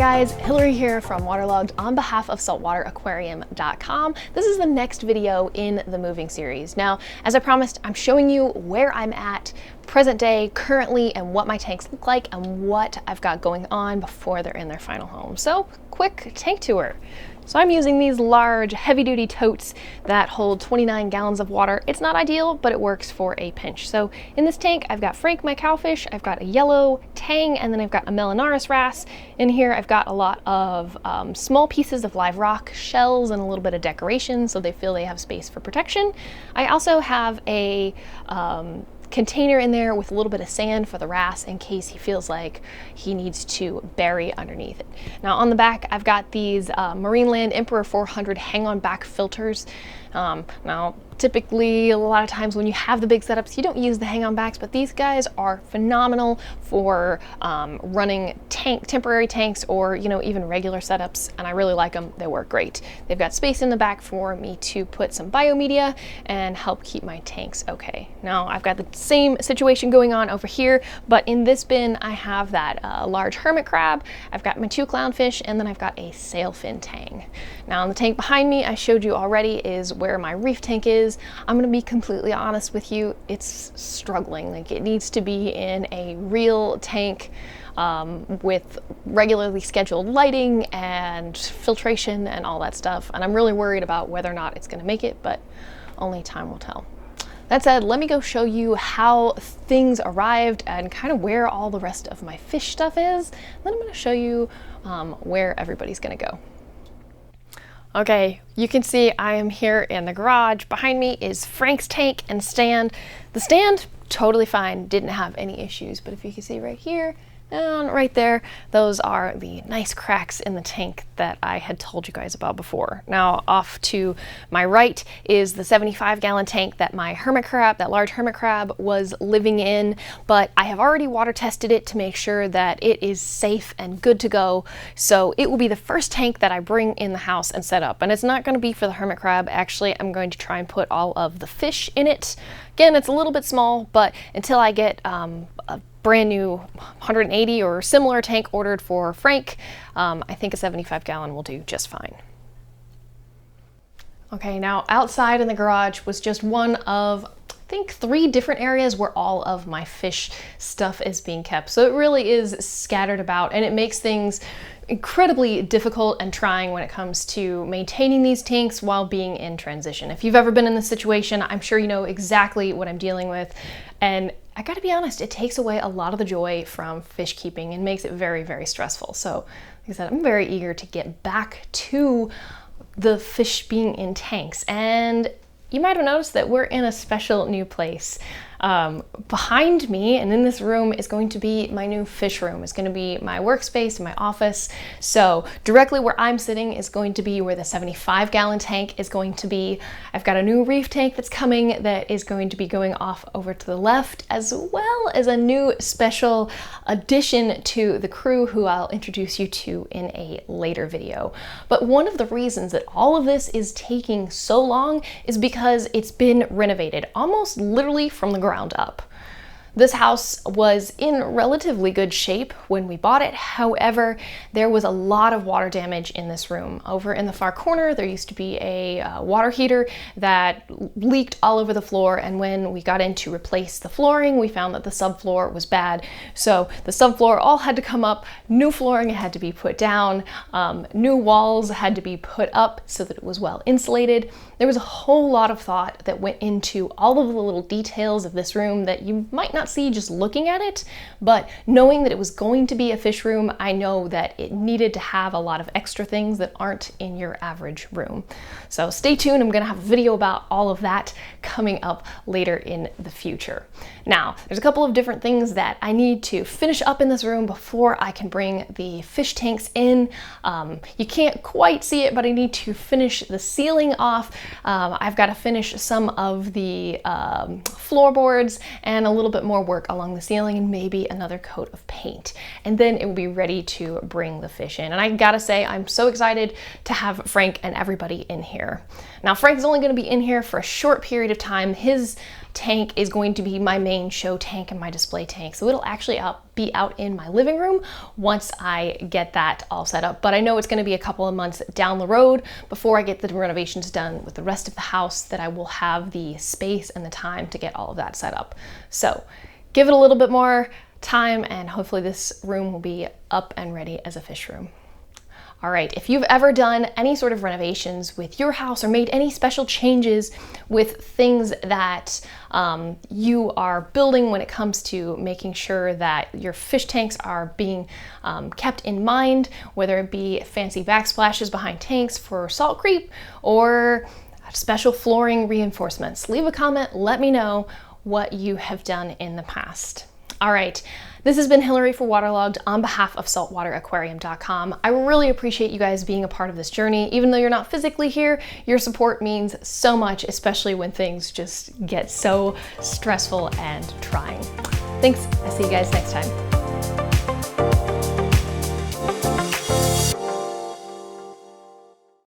guys, Hilary here from Waterlogged on behalf of saltwateraquarium.com. This is the next video in the moving series. Now, as I promised, I'm showing you where I'm at present day, currently, and what my tanks look like and what I've got going on before they're in their final home. So, quick tank tour. So I'm using these large heavy-duty totes that hold 29 gallons of water. It's not ideal, but it works for a pinch. So in this tank, I've got Frank, my cowfish, I've got a yellow tang, and then I've got a Melanaris wrasse. In here, I've got a lot of small pieces of live rock, shells, and a little bit of decoration, so they feel they have space for protection. I also have a container in there with a little bit of sand for the wrasse in case he feels like he needs to bury underneath it. Now on the back, I've got these Marineland Emperor 400 hang-on back filters. Now typically a lot of times when you have the big setups, you don't use the hang-on backs, but these guys are phenomenal for running temporary tanks or even regular setups, and I really like them. They work great. They've got space in the back for me to put some biomedia and help keep my tanks okay. Now I've got the same situation going on over here, but in this bin I have that large hermit crab, I've got my 2 clownfish, and then I've got a sailfin tang. Now the tank behind me I showed you already is where my reef tank is. I'm gonna be completely honest with you, it's struggling. Like, it needs to be in a real tank with regularly scheduled lighting and filtration and all that stuff, and I'm really worried about whether or not it's gonna make it, but only time will tell. That said, let me go show you how things arrived and kind of where all the rest of my fish stuff is. Then I'm gonna show you where everybody's gonna go. Okay, you can see I am here in the garage. Behind me is Frank's tank and stand. The stand, totally fine, didn't have any issues, but if you can see right here, and right there, those are the nice cracks in the tank that I had told you guys about before. Now, off to my right is the 75-gallon tank that my hermit crab, that large hermit crab, was living in, but I have already water tested it to make sure that it is safe and good to go. So it will be the first tank that I bring in the house and set up. And it's not going to be for the hermit crab. Actually, I'm going to try and put all of the fish in it. Again, it's a little bit small, but until I get a brand new 180 or similar tank ordered for Frank, I think a 75-gallon will do just fine. Okay, now outside in the garage was just one of, I think, 3 different areas where all of my fish stuff is being kept. So it really is scattered about, and it makes things incredibly difficult and trying when it comes to maintaining these tanks while being in transition. If you've ever been in this situation, I'm sure you know exactly what I'm dealing with. And I gotta be honest, it takes away a lot of the joy from fish keeping and makes it very, very stressful. So, like I said, I'm very eager to get back to the fish being in tanks. And you might have noticed that we're in a special new place. Behind me and in this room is going to be my new fish room. It's going to be my workspace and my office. So directly where I'm sitting is going to be where the 75-gallon tank is going to be. I've got a new reef tank that's coming that is going to be going off over to the left, as well as a new special addition to the crew who I'll introduce you to in a later video. But one of the reasons that all of this is taking so long is because it's been renovated almost literally from the ground up. This house was in relatively good shape when we bought it. However, there was a lot of water damage in this room. Over in the far corner, there used to be a water heater that leaked all over the floor, and when we got in to replace the flooring, we found that the subfloor was bad. So the subfloor all had to come up, new flooring had to be put down, new walls had to be put up so that it was well insulated. There was a whole lot of thought that went into all of the little details of this room that you might not see just looking at it, but knowing that it was going to be a fish room, I know that it needed to have a lot of extra things that aren't in your average room. So stay tuned, I'm gonna have a video about all of that coming up later in the future. Now, there's a couple of different things that I need to finish up in this room before I can bring the fish tanks in. You can't quite see it, but I need to finish the ceiling off. I've got to finish some of the floorboards and a little bit more work along the ceiling and maybe another coat of paint. And then it will be ready to bring the fish in. And I gotta say, I'm so excited to have Frank and everybody in here. Now, Frank's only gonna be in here for a short period of time. His tank is going to be my main show tank and my display tank. So it'll actually be out in my living room once I get that all set up. But I know it's going to be a couple of months down the road before I get the renovations done with the rest of the house that I will have the space and the time to get all of that set up. So give it a little bit more time and hopefully this room will be up and ready as a fish room. All right, if you've ever done any sort of renovations with your house or made any special changes with things that you are building when it comes to making sure that your fish tanks are being kept in mind, whether it be fancy backsplashes behind tanks for salt creep or special flooring reinforcements, leave a comment, let me know what you have done in the past. All right, this has been Hilary for Waterlogged on behalf of saltwateraquarium.com. I really appreciate you guys being a part of this journey. Even though you're not physically here, your support means so much, especially when things just get so stressful and trying. Thanks, I'll see you guys next time.